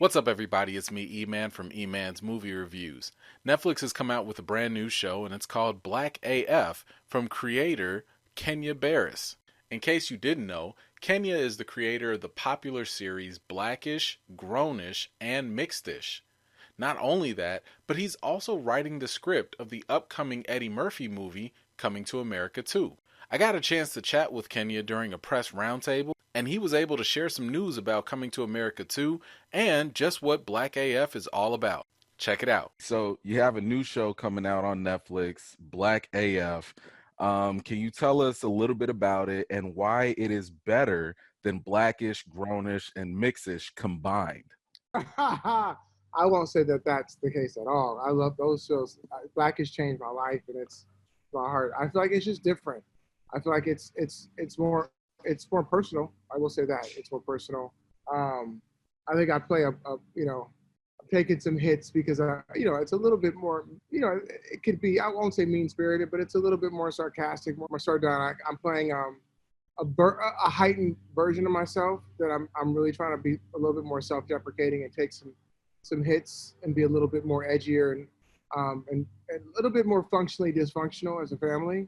What's up, everybody? It's me, E-Man from E-Man's Movie Reviews. Netflix has come out with a brand new show, and it's called Black AF from creator Kenya Barris. In case you didn't know, Kenya is the creator of the popular series Blackish, Grownish, and Mixedish. Not only that, but he's also writing the script of the upcoming Eddie Murphy movie Coming to America 2. I got a chance to chat with Kenya during a press roundtable, and he was able to share some news about Coming to America 2 and just what Black AF is all about. Check it out. So, you have a new show coming out on Netflix, Black AF. Can you tell us a little bit about it and why it is better than Blackish, Grownish, and Mixish combined? I won't say that that's the case at all. I love those shows. Black has changed my life, and it's my heart. I feel like it's just different. I feel like it's more personal. I will say that it's more personal. I think I play I'm taking some hits because it's a little bit more, it could be, I won't say mean spirited, but it's a little bit more sarcastic, more sardonic. I'm playing a heightened version of myself that I'm really trying to be a little bit more self-deprecating and take some hits and be a little bit more edgier and a little bit more functionally dysfunctional as a family.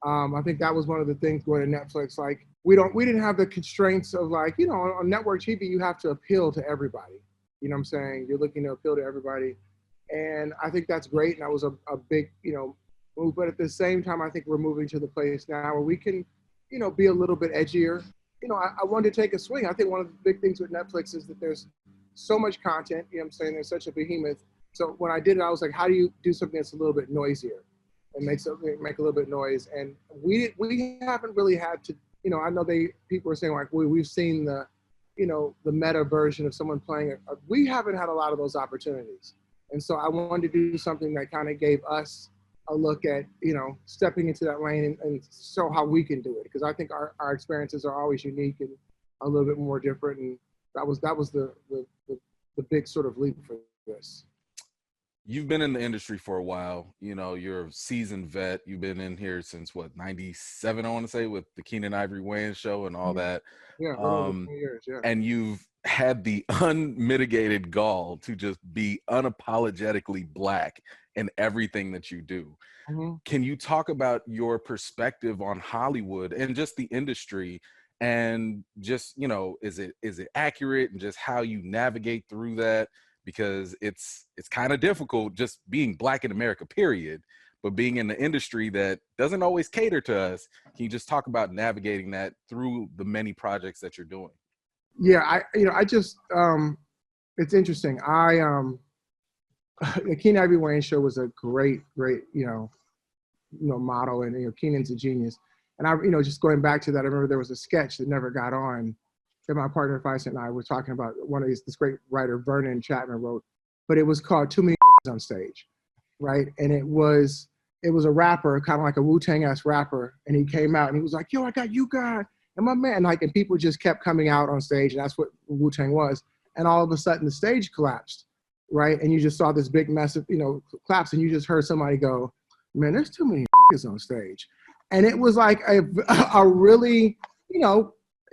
I think that was one of the things going to Netflix. Like we didn't have the constraints of like, on network TV, you have to appeal to everybody. You know what I'm saying? You're looking to appeal to everybody. And I think that's great. And that was a big, move. But at the same time, I think we're moving to the place now where we can, be a little bit edgier. I wanted to take a swing. I think one of the big things with Netflix is that there's so much content, what I'm saying? There's such a behemoth. So when I did it, I was like, how do you do something that's a little bit noisier and make a little bit noise? And we haven't really had to, I know people are saying like, we've seen the meta version of someone playing we haven't had a lot of those opportunities. And so I wanted to do something that kind of gave us a look at, stepping into that lane and show how we can do it. Because I think our experiences are always unique and a little bit more different. And that was the big sort of leap for this. You've been in the industry for a while. You're a seasoned vet. You've been in here since what, 97, I want to say, with the Keenan Ivory Wayans show and all that. Yeah, a little over 20 years, yeah. And you've had the unmitigated gall to just be unapologetically Black in everything that you do. Mm-hmm. Can you talk about your perspective on Hollywood and just the industry, and just, is it accurate, and just how you navigate through that? Because it's kind of difficult just being Black in America, period, but being in the industry that doesn't always cater to us. Can you just talk about navigating that through the many projects that you're doing? Yeah, I just, it's interesting. The Keenan Ivory Wayans show was a great, model, and Keenan's a genius. And just going back to that, I remember there was a sketch that never got on that my partner Faisal and I were talking about. This great writer Vernon Chapman wrote, but it was called Too Many on Stage, right? And it was a rapper, kind of like a Wu-Tang-esque rapper, and he came out and he was like, "Yo, I got you guys and my man," and people just kept coming out on stage, and that's what Wu-Tang was. And all of a sudden, the stage collapsed, right? And you just saw this big mess of collapse, and you just heard somebody go, "Man, there's too many on stage," and it was like a really,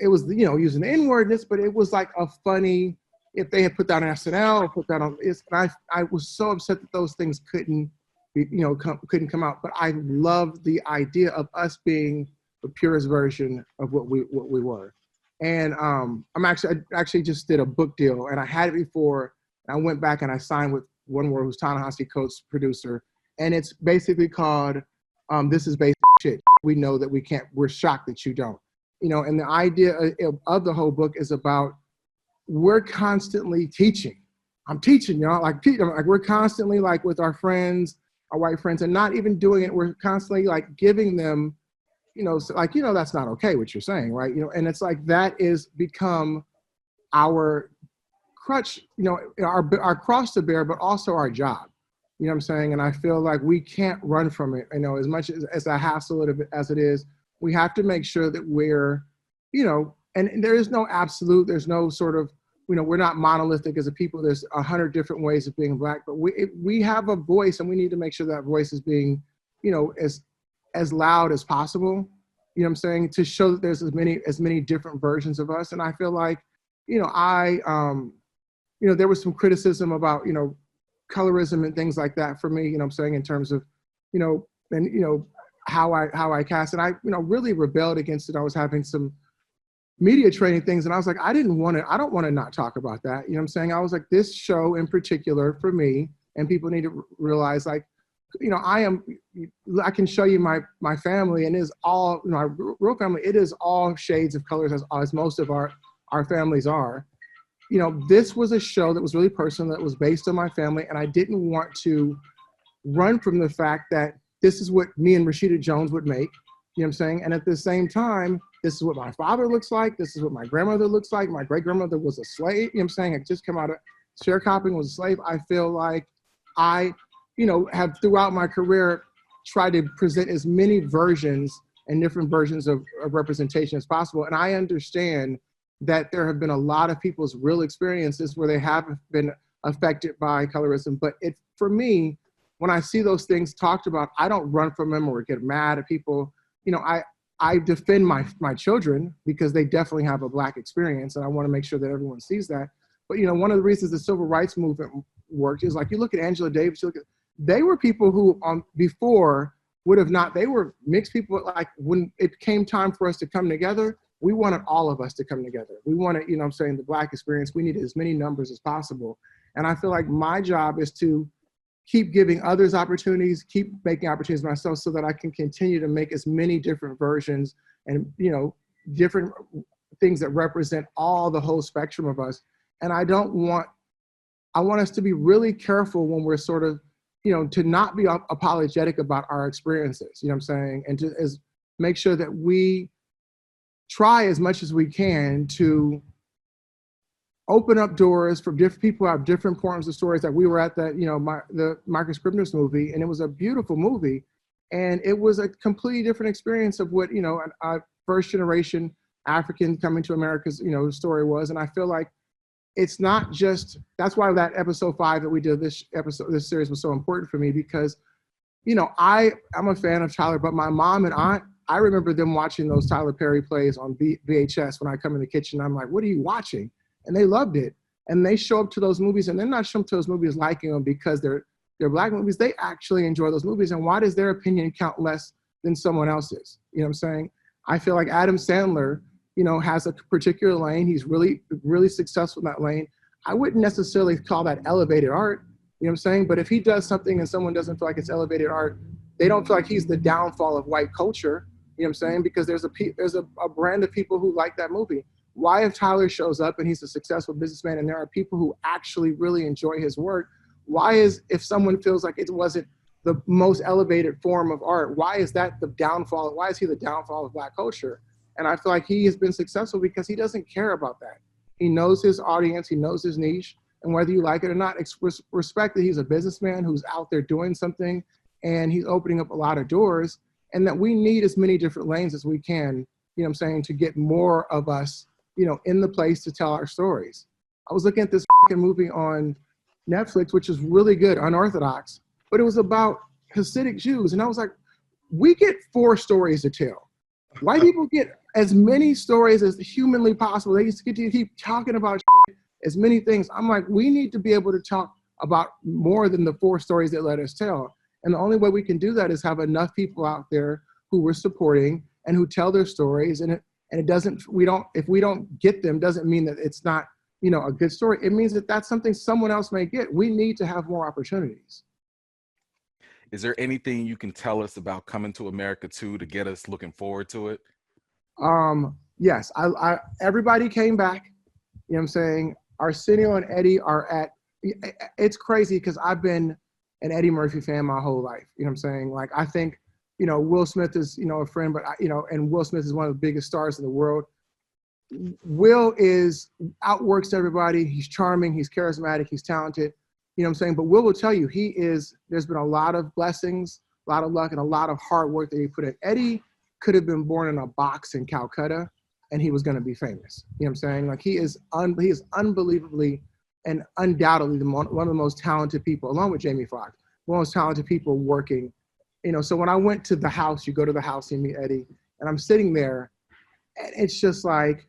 it was, using the N-wordness, but it was like a funny, if they had put that on SNL or put that on, and I was so upset that those things couldn't come out. But I love the idea of us being the purest version of what we were. And I actually just did a book deal, and I had it before. And I went back and I signed with One Word, who's Ta-Nehisi Coates' producer, and it's basically called "This Is Basic Shit. We know that we can't. We're shocked that you don't." And the idea of the whole book is about, we're constantly teaching. I'm teaching y'all, like we're constantly like with our friends, our white friends, and not even doing it. We're constantly like giving them, that's not okay what you're saying, right? And it's like that is become our crutch, our cross to bear, but also our job. You know what I'm saying? And I feel like we can't run from it. As much as a hassle as it is. We have to make sure that we're, and there is no absolute, there's no sort of, we're not monolithic as a people. There's 100 different ways of being Black, but we have a voice, and we need to make sure that voice is being, as loud as possible, what I'm saying, to show that there's as many different versions of us. And I feel like, there was some criticism about, colorism and things like that for me, I'm saying, in terms of, and, how I cast. And I, really rebelled against it. I was having some media training things, and I was like, I don't want to not talk about that. I'm saying? I was like, this show in particular for me, and people need to realize, like, I can show you my family, and it is all, my real family, it is all shades of colors, as most of our families are. This was a show that was really personal, that was based on my family, and I didn't want to run from the fact that this is what me and Rashida Jones would make, you know what I'm saying? And at the same time, this is what my father looks like, this is what my grandmother looks like, my great-grandmother was a slave, you know what I'm saying? I just come out of sharecropping, was a slave. I feel like I, have throughout my career tried to present as many versions and different versions of representation as possible. And I understand that there have been a lot of people's real experiences where they have been affected by colorism. But for me, when I see those things talked about, I don't run from them or get mad at people. I defend my children because they definitely have a Black experience, and I want to make sure that everyone sees that. But one of the reasons the civil rights movement worked is, like, you look at Angela Davis, they were people who before would have not, they were mixed people. Like, when it came time for us to come together, we wanted all of us to come together. We wanted, the Black experience. We needed as many numbers as possible. And I feel like my job is to keep giving others opportunities, keep making opportunities myself, so that I can continue to make as many different versions and, different things that represent the whole spectrum of us. And I want us to be really careful when we're sort of, to not be apologetic about our experiences, what I'm saying? And to make sure that we try as much as we can to open up doors for different people who have different forms of stories. That we were at the Michael Scribner's movie, and it was a beautiful movie, and it was a completely different experience of what, a first generation African coming to America's, story was. And I feel like it's not just, that's why that episode 5 that we did, this series was so important for me, because, I'm a fan of Tyler, but my mom and aunt, I remember them watching those Tyler Perry plays on VHS when I come in the kitchen. I'm like, what are you watching? And they loved it. And they show up to those movies, and they're not showing up to those movies liking them because they're Black movies. They actually enjoy those movies. And why does their opinion count less than someone else's? You know what I'm saying? I feel like Adam Sandler, has a particular lane. He's really, really successful in that lane. I wouldn't necessarily call that elevated art, you know what I'm saying? But if he does something and someone doesn't feel like it's elevated art, they don't feel like he's the downfall of white culture, you know what I'm saying? Because there's a brand of people who like that movie. Why, if Tyler shows up and he's a successful businessman and there are people who actually really enjoy his work, if someone feels like it wasn't the most elevated form of art, why is that the downfall? Why is he the downfall of Black culture? And I feel like he has been successful because he doesn't care about that. He knows his audience, he knows his niche, and whether you like it or not, respect that he's a businessman who's out there doing something, and he's opening up a lot of doors, and that we need as many different lanes as we can, to get more of us, in the place to tell our stories. I was looking at this movie on Netflix, which is really good, Unorthodox, but it was about Hasidic Jews. And I was like, we get 4 stories to tell. White people get as many stories as humanly possible. They just get to keep talking about as many things. I'm like, we need to be able to talk about more than the 4 stories that let us tell. And the only way we can do that is have enough people out there who we're supporting and who tell their stories. And it doesn't, if we don't get them, doesn't mean that it's not, a good story. It means that that's something someone else may get. We need to have more opportunities. Is there anything you can tell us about Coming to America 2 to get us looking forward to it? Yes, everybody came back. You know what I'm saying? Arsenio and Eddie are it's crazy because I've been an Eddie Murphy fan my whole life. You know what I'm saying? Like, I think, Will Smith is, a friend, but, and Will Smith is one of the biggest stars in the world. Will outworks everybody. He's charming, he's charismatic, he's talented. You know what I'm saying? But Will tell you, there's been a lot of blessings, a lot of luck, and a lot of hard work that he put in. Eddie could have been born in a box in Calcutta, and he was going to be famous. You know what I'm saying? Like, he is unbelievably and undoubtedly one of the most talented people, along with Jamie Foxx, one of the most talented people working. So when I went to the house, you go to the house, you meet Eddie, and I'm sitting there, and it's just like,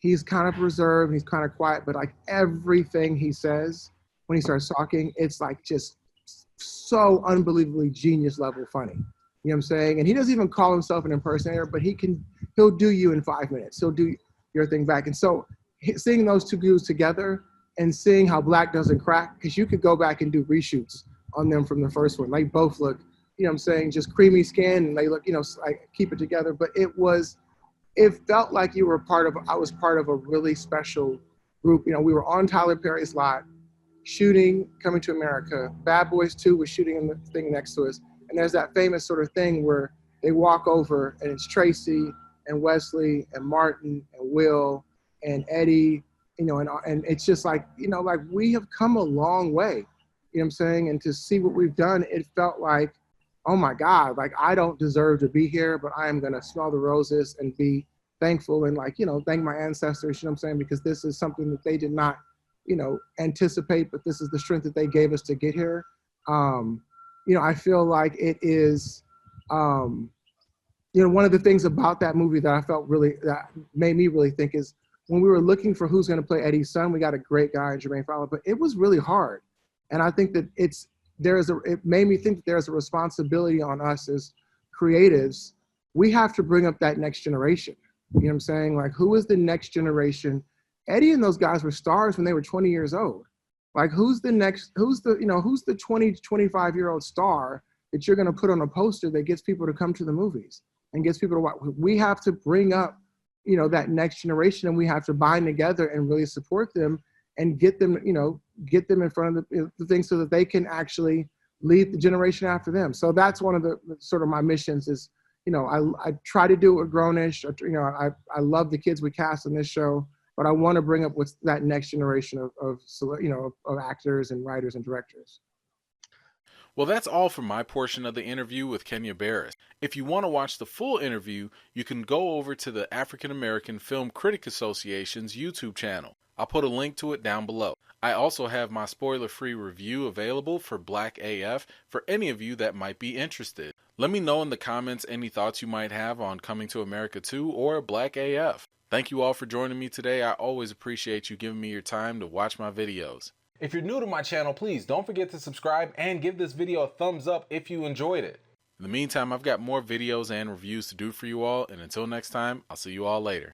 he's kind of reserved, he's kind of quiet, but like everything he says when he starts talking, it's like just so unbelievably genius level funny. You know what I'm saying? And he doesn't even call himself an impersonator, but he'll do you in 5 minutes. He'll do your thing back. And so seeing those two dudes together and seeing how Black doesn't crack, because you could go back and do reshoots on them from the first one. They both look, you know what I'm saying, just creamy skin, and they look, you know, like keep it together. But it felt like I was part of a really special group. You know, we were on Tyler Perry's lot, shooting Coming to America. Bad Boys 2 was shooting in the thing next to us. And there's that famous sort of thing where they walk over and it's Tracy and Wesley and Martin and Will and Eddie, you know, and it's just like, you know, like we have come a long way, you know what I'm saying? And to see what we've done, it felt like, oh my God, like I don't deserve to be here, but I am going to smell the roses and be thankful and like, you know, thank my ancestors, you know what I'm saying? Because this is something that they did not, you know, anticipate, but this is the strength that they gave us to get here. You know, I feel like it is, you know, one of the things about that movie that I felt really, that made me really think is when we were looking for who's going to play Eddie's son, we got a great guy in Jermaine Fowler, but it was really hard. And I think that it made me think that there's a responsibility on us as creatives. We have to bring up that next generation. You know what I'm saying? Like, who is the next generation? Eddie and those guys were stars when they were 20 years old. Like, who's the 20 to 25-year-old star that you're going to put on a poster that gets people to come to the movies and gets people to watch? We have to bring up, you know, that next generation, and we have to bind together and really support them and get them, you know, get them in front of the things so that they can actually lead the generation after them. So that's one of the sort of my missions is, you know, I try to do it with Grownish. You know, I love the kids we cast on this show, but I want to bring up what's that next generation of actors and writers and directors. Well, that's all for my portion of the interview with Kenya Barris. If you want to watch the full interview, you can go over to the African American Film Critic Association's YouTube channel. I'll put a link to it down below. I also have my spoiler-free review available for Black AF for any of you that might be interested. Let me know in the comments any thoughts you might have on Coming to America 2 or Black AF. Thank you all for joining me today. I always appreciate you giving me your time to watch my videos. If you're new to my channel, please don't forget to subscribe and give this video a thumbs up if you enjoyed it. In the meantime, I've got more videos and reviews to do for you all, and until next time, I'll see you all later.